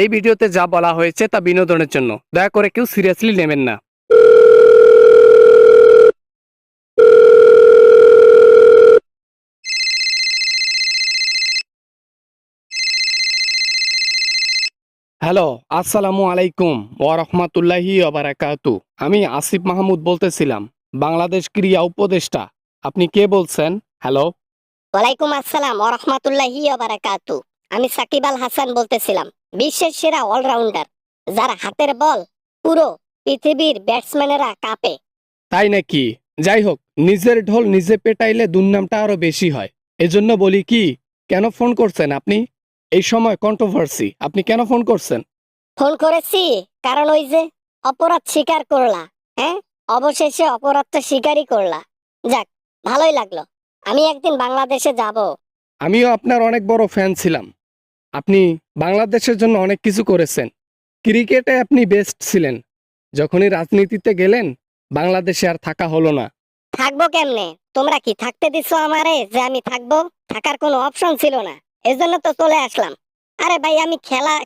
এই ভিডিওতে যা বলা হয়েছে তা বিনোদনের জন্য, দয়া করে কেউ সিরিয়াসলি নেবেন না। হ্যালো, আসসালামু আলাইকুম ওয়া রাহমাতুল্লাহি ওয়া বারাকাতু। আমি আসিফ মাহমুদ বলতেছিলাম, বাংলাদেশ ক্রীড়া উপদেষ্টা। আপনি কে বলছেন? হ্যালো। ওয়ালাইকুম আসসালাম ওয়া রাহমাতুল্লাহি ওয়া বারাকাতু। আমি সাকিব আল হাসান বলতেছিলাম, বিশ্বের সেরা অলরাউন্ডার, যার হাতের বল পুরো পৃথিবীর ব্যাটসম্যানেরা কাঁপে। তাই নাকি? যাই হোক, নিজের ঢোল নিজে পেটাইলে দুর্নামটা আরো বেশি হয়। এজন্য বলি কি, কেন ফোন করছেন আপনি? এই সময় কন্ট্রোভার্সি, আপনি কেন ফোন করছেন? ফোন করেছি কারণ ওই যে অপরাধ স্বীকার করলা। হ্যাঁ, অবশেষে অপরাধটা স্বীকারই করলা। যাক, ভালোই লাগলো। আমি একদিন বাংলাদেশে যাব। আমিও আপনার অনেক বড় ফ্যান ছিলাম। আপনি বাংলাদেশের জন্য অনেক কিছু করেছেন। ক্রিকেটে আপনি বেস্ট ছিলেন। যখনই রাজনীতিতে গেলেন, বাংলাদেশে আর থাকা হলো না। থাকবো কেমনে? তোমরা কি থাকতে দিছো আমারে যে আমি থাকবো? থাকার কোনো অপশন ছিল না, এজন্য তো চলে আসলাম। আরে ভাই, আমি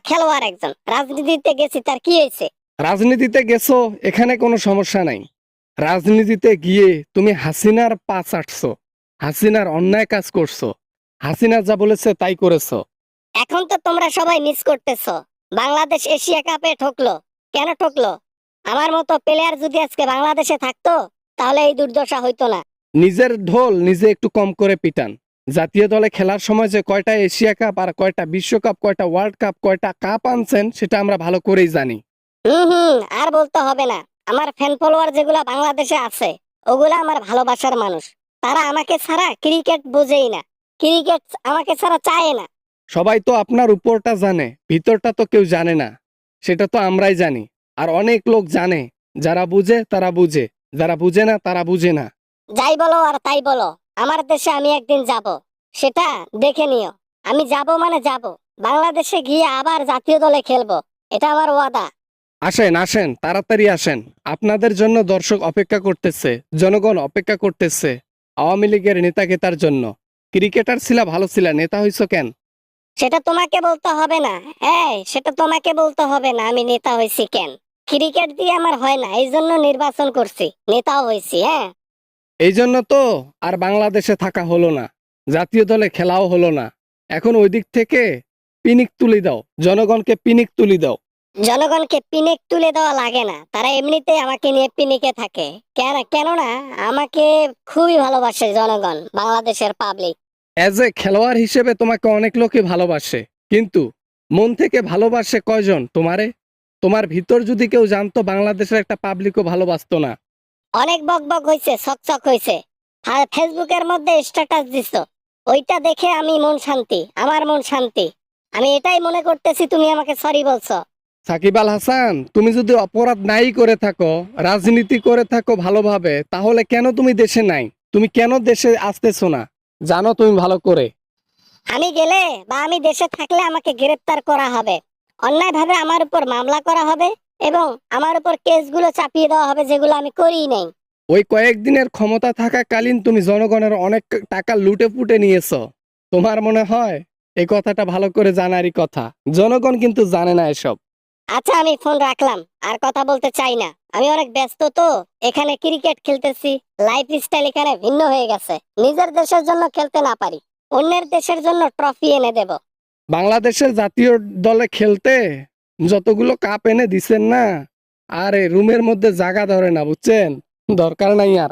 খেলোয়াড় একজন, রাজনীতিতে গেছি, তার কি হয়েছে? রাজনীতিতে গেছো, এখানে কোনো সমস্যা নাই। রাজনীতিতে গিয়ে তুমি হাসিনার পা চাটছো, হাসিনার অন্যায় কাজ করছো, হাসিনা যা বলেছে তাই করেছো। এখন তো তোমরা সবাই মিস করতেছো, বাংলাদেশ এশিয়া কাপে ঠকলো। কেন ঠকলো? আমার মতো প্লেয়ার যদি আজকে বাংলাদেশে থাকতো, তাহলে এই দুর্দশা হইতো না। নিজের ঢোল নিজে একটু কম করে পিটান। জাতীয় দলে খেলার সময় যে কয়টা এশিয়া কাপ আর কয়টা বিশ্বকাপ, কয়টা ওয়ার্ল্ড কাপ, কয়টা কাপ আনছেন, সেটা আমরা ভালো করেই জানি। আর বলতে হবে না। আমার ফ্যান ফলোয়ার যেগুলা বাংলাদেশে আছে, ওগুলা আমার ভালোবাসার মানুষ। তারা আমাকে ছাড়া ক্রিকেট বোঝেই না, ক্রিকেট আমাকে ছাড়া চায় না। সবাই তো আপনার উপরটা জানে, ভিতরটা তো কেউ জানে না। সেটা তো আমরাই জানি। আর অনেক লোক জানে। যারা বুঝে তারা বুঝে, যারা বুঝে না তারা বুঝে না। যাই বলো আর তাই বলো, আমার দেশে আমি একদিন যাব, সেটা দেখে নিও। আমি যাব মানে যাব, বাংলাদেশে গিয়ে আবার জাতীয় দলে খেলবো, এটা আমার ওয়াদা। আসেন আসেন, তাড়াতাড়ি আসেন। আপনাদের জন্য দর্শক অপেক্ষা করতেছে, জনগণ অপেক্ষা করতেছে। আওয়ামী লীগের নেতাকেতার জন্য। ক্রিকেটার ছিলা, ভালো ছিলা, নেতা হইছো কেন? সেটা তোমাকে বলতে হবে না। সেটা তোমাকে বলতে হবে না আমি নেতা হয়েছি কেন। ক্রিকেট দিয়ে আমার হয় না, এই জন্য নির্বাচন করছি, নেতাও হয়েছি। হ্যাঁ, এই জন্য তো আর বাংলাদেশে থাকা হলো না, জাতীয় দলে খেলাও হলো না। এখন ওই দিক থেকে পিনিক তুলি দাও, জনগণকে পিনিক তুলি দাও। জনগণকে পিনিক তুলে দেওয়া লাগে না, তারা এমনিতেই আমাকে নিয়ে পিনিকে থাকে। কেননা আমাকে খুবই ভালোবাসে জনগণ, বাংলাদেশের পাবলিক। অ্যাজ এ খেলোয়াড় হিসেবে তোমাকে অনেক লোকই ভালোবাসে, কিন্তু মন থেকে ভালোবাসে কয়জন তোমারে? তোমার ভিতর যদি কেউ জানতো, বাংলাদেশের একটা পাবলিকও ভালোবাসতো না। অনেক বকবক হয়েছে, চকচক হয়েছে, আর ফেসবুকের মধ্যে স্ট্যাটাস দিছো, ওইটা দেখে আমি মন শান্তি, আমার মন শান্তি। আমি এটাই মনে করতেছি তুমি আমাকে সরি বলছো। সাকিব আল হাসান, তুমি যদি অপরাধ নাই করে থাকো, রাজনীতি করে থাকো ভালোভাবে, তাহলে কেন তুমি দেশে নাই? তুমি কেন দেশে আসতেছো না? জানো তুমি ভালো করে। আমি গেলে বা আমি দেশে থাকলে আমাকে গ্রেফতার করা হবে, অন্যায়ভাবে আমার উপর মামলা করা হবে, এবং আমার উপর কেসগুলো চাপিয়ে দেওয়া হবে যেগুলো আমি করিই নাই। ওই কয়েকদিনের ক্ষমতা থাকাকালীন তুমি জনগণের অনেক টাকা লুটে পুটে নিয়েছো। তোমার মনে হয় এই কথাটা ভালো করে জানারই কথা? জনগণ কিন্তু জানে না এসব। আচ্ছা, আমি ফোন রাখলাম, আর কথা বলতে চাই না। আমি অনেক ব্যস্ত তো, এখানে ক্রিকেট খেলতেছি, লাইফ স্টাইল এখানে ভিন্ন হয়ে গেছে। নিজের দেশের জন্য খেলতে না পারি, অন্যের দেশের জন্য ট্রফি এনে দেব। বাংলাদেশের জাতীয় দলে খেলতে যতগুলো কাপ এনে দিছেন না, আরে রুমের মধ্যে জায়গা ধরে না, বুঝছেন? দরকার নাই আর।